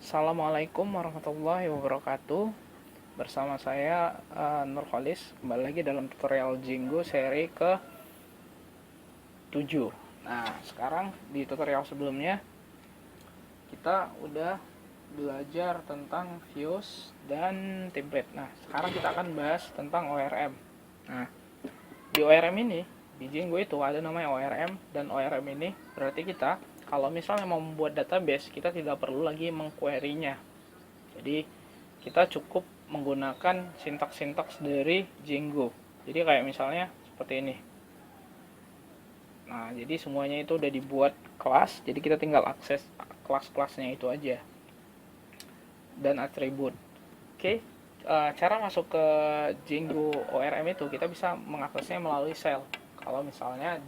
Assalamualaikum warahmatullahi wabarakatuh. Bersama saya Nur Khalis, kembali lagi dalam tutorial Django seri ke 7. Nah, sekarang di tutorial sebelumnya kita udah belajar tentang views dan template. Nah, sekarang kita akan bahas tentang ORM. Nah, di ORM ini, di Django itu ada namanya ORM, dan ORM ini berarti kita kalau misalnya mau membuat database, kita tidak perlu lagi mengquery-nya. Jadi kita cukup menggunakan sintaks-sintaks dari Django. Jadi kayak misalnya seperti ini. Nah, jadi semuanya itu udah dibuat kelas, jadi kita tinggal akses kelas-kelasnya itu aja. Dan atribut. Oke, cara masuk ke Django ORM itu kita bisa mengaksesnya melalui shell. Kalau misalnya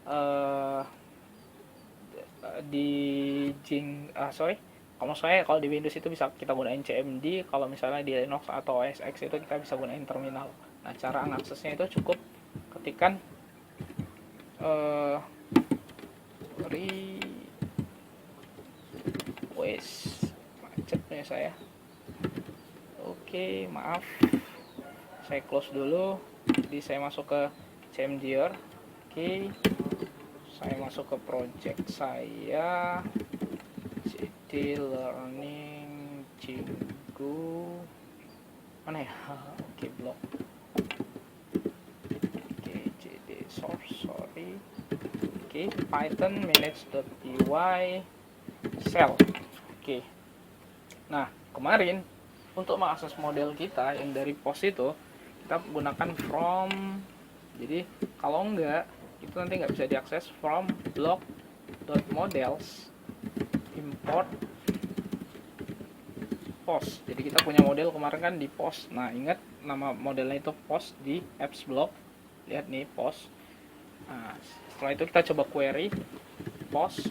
uh, di kalau di Windows itu bisa kita gunain CMD, kalau misalnya di Linux atau OS X itu kita bisa gunain terminal. Nah, cara mengaksesnya itu cukup ketikan macet punya saya. Oke, maaf, saya close dulu. Jadi saya masuk ke CMDR. Oke, saya masuk ke project saya, CD Learning Django, mana ya? Oke, blog. Oke, CD source, sorry. Oke, Python manage.py shell. Oke. Nah, kemarin untuk mengakses model kita yang dari post itu kita gunakan from. Jadi kalau enggak, itu nanti nggak bisa diakses from block.models import post. Jadi kita punya model kemarin kan di post. Nah, ingat nama modelnya itu post di apps block. Lihat nih, post. Nah, setelah itu kita coba query post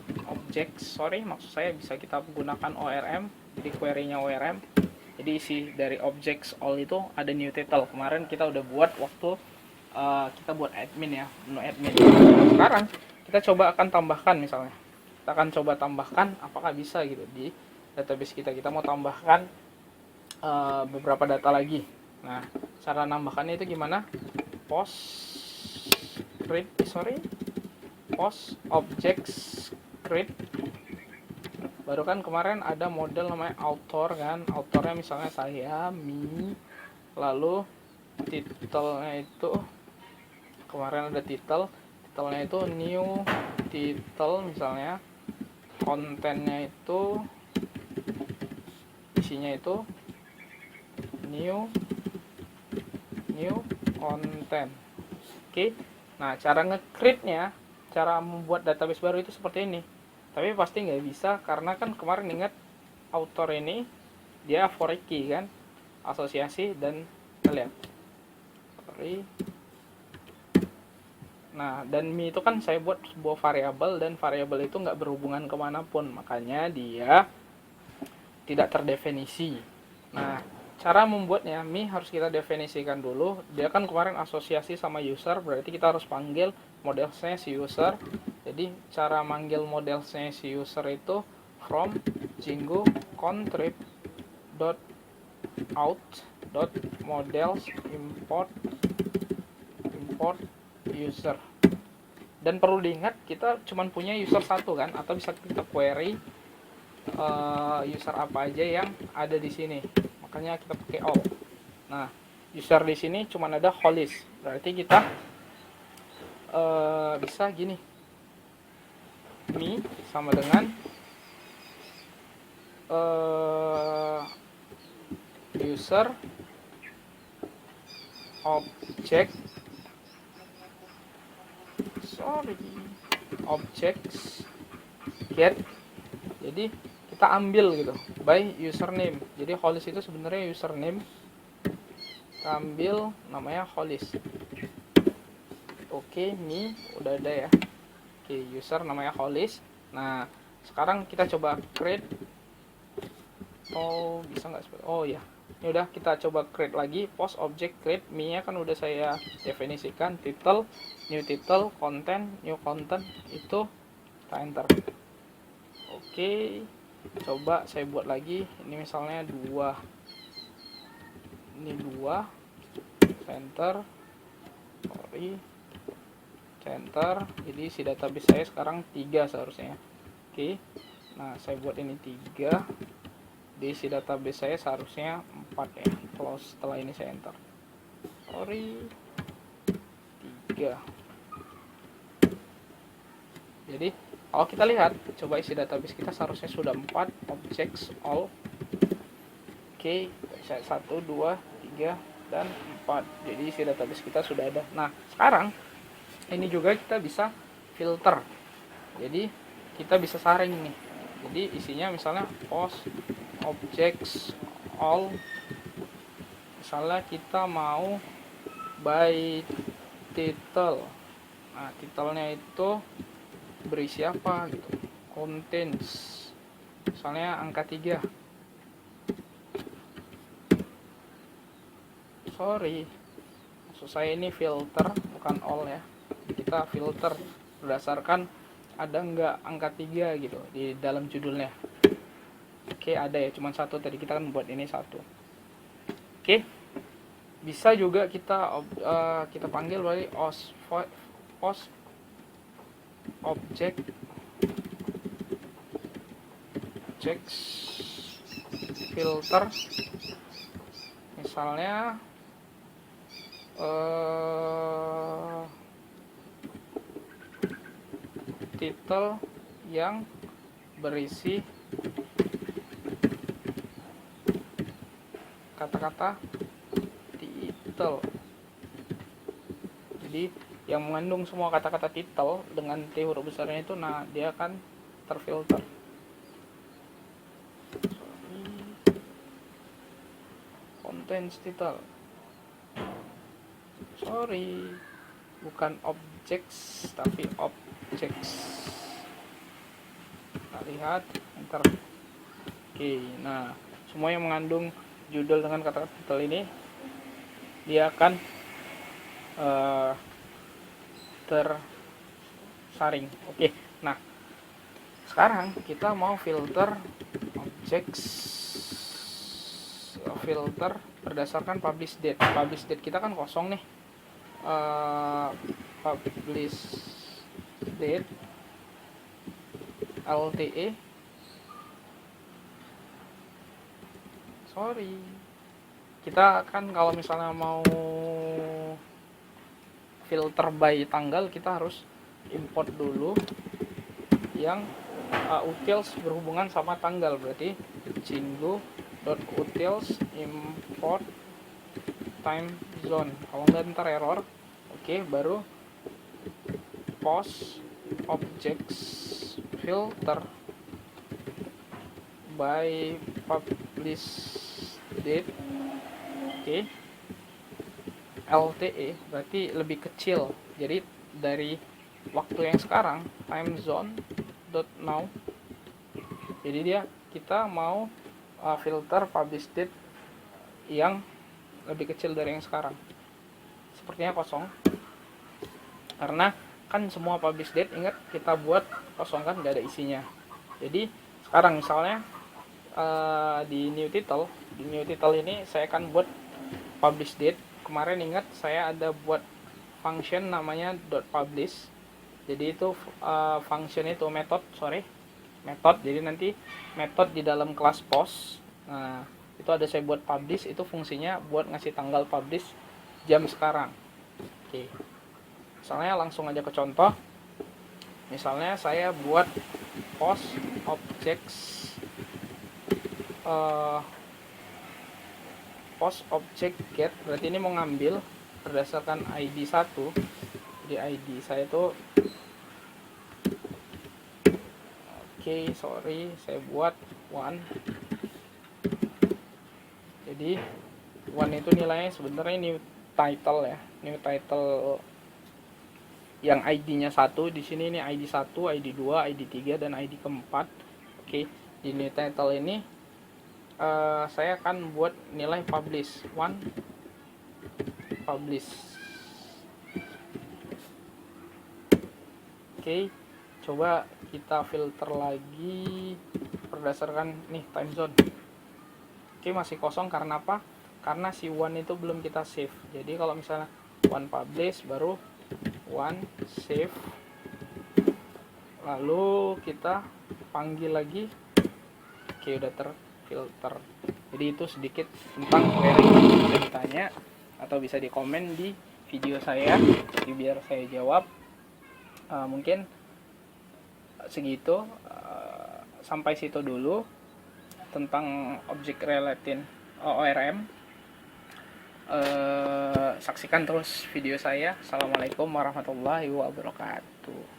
maksud saya bisa kita gunakan ORM. Jadi query-nya ORM. Jadi isi dari objects all itu ada new title. Kemarin kita udah buat waktu kita buat admin ya, menu admin. Nah, sekarang kita coba akan tambahkan, misalnya kita akan coba tambahkan apakah bisa gitu di database kita. Kita mau tambahkan beberapa data lagi. Nah, cara nambahkannya itu gimana? Post objects create. Baru kan kemarin ada model namanya author kan, authornya misalnya saya, me, lalu titelnya itu kemarin ada titelnya itu new title misalnya, kontennya itu isinya itu new content. Oke. Nah, cara nge-create-nya, cara membuat database baru itu seperti ini. Tapi pasti nggak bisa karena kan kemarin ingat author ini dia for key kan, asosiasi, dan kita lihat. Nah, dan me itu kan saya buat sebuah variabel, dan variabel itu nggak berhubungan kemanapun, makanya dia tidak terdefinisi. Nah, cara membuatnya, me harus kita definisikan dulu. Dia kan kemarin asosiasi sama user, berarti kita harus panggil modelsnya si user. Jadi cara manggil modelsnya si user itu from Django contrib .out.models import user. Dan perlu diingat kita cuma punya user satu kan, atau bisa kita query user apa aja yang ada di sini. Makanya kita pakai all. Nah, user di sini cuma ada Hollis. Berarti kita bisa gini. Me sama dengan user objects get. Jadi kita ambil gitu by username. Jadi Hollis itu sebenarnya username, kita ambil namanya Hollis. Oke, me udah ada ya. Oke, user namanya Hollis. Nah, sekarang kita coba create. Oh, bisa nggak? Oh ya, ini udah kita coba create lagi. Post object create, me nya kan udah saya definisikan. Title, new title, content, new content, itu kita enter. Oke, Coba saya buat lagi, ini misalnya 2, ini 2, center, sorry, center. Jadi si database saya sekarang 3 seharusnya. Oke, nah saya buat ini 3, di si database saya seharusnya 4 ya. Kalau setelah ini saya enter, sorry, 3. Jadi kalau kita lihat, coba isi database kita seharusnya sudah 4, objects all. Oke, 1, 2, 3, dan 4. Jadi isi database kita sudah ada. Nah, sekarang ini juga kita bisa filter. Jadi kita bisa saring nih. Jadi isinya misalnya post objects all. Misalnya kita mau by title. Nah, titelnya itu berisi apa gitu, contains misalnya angka 3, sorry, maksud saya ini filter bukan all ya. Kita filter berdasarkan ada nggak angka 3 gitu di dalam judulnya. Oke, ada ya, cuma 1 tadi, kita kan buat ini 1. Oke, bisa juga kita panggil dari post object filter, misalnya title yang berisi kata-kata title. Jadi yang mengandung semua kata-kata title dengan T huruf besarnya itu, nah dia akan terfilter. Contains title, sorry, bukan objects tapi objects. Kita lihat, enter. Oke, nah semua yang mengandung judul dengan kata-kata title ini dia akan tersaring. Oke, nah sekarang kita mau filter objects, filter berdasarkan publish date. Publish date kita kan kosong nih. Publish date LTE, sorry, kita kan kalau misalnya mau filter by tanggal, kita harus import dulu yang utils berhubungan sama tanggal. Berarti jingo.utils import time zone, kalau nggak ntar error. Oke, baru post objects filter by publish date. Oke, LTE berarti lebih kecil, jadi dari waktu yang sekarang, time zone now. Jadi dia, kita mau filter publish date yang lebih kecil dari yang sekarang. Sepertinya kosong, karena kan semua publish date, ingat kita buat kosong kan, nggak ada isinya. Jadi sekarang misalnya di new title ini saya akan buat publish date. Kemarin ingat saya ada buat function namanya .publish. Jadi itu function itu metode. Jadi nanti metode di dalam kelas post. Nah, itu ada saya buat publish, itu fungsinya buat ngasih tanggal publish jam sekarang. Oke. Misalnya langsung aja ke contoh. Misalnya saya buat post objects post object get, berarti ini mau ngambil berdasarkan ID 1. Jadi ID saya itu sorry, saya buat 1. Jadi 1 itu nilainya sebenarnya new title ya, new title yang ID-nya 1. Di sini ini ID 1, ID 2, ID 3 dan ID keempat. Oke, di new title ini saya akan buat nilai publish 1 publish. Oke, coba kita filter lagi berdasarkan nih time zone. Oke, masih kosong karena apa? Karena si one itu belum kita save. Jadi kalau misalnya one publish baru one save, lalu kita panggil lagi. Oke, udah terfilter. Jadi itu sedikit tentang query yang bisa ditanya atau bisa dikomen di video saya, jadi biar saya jawab. Mungkin segitu, sampai situ dulu tentang object related ORM. Saksikan terus video saya. Assalamualaikum warahmatullahi wabarakatuh.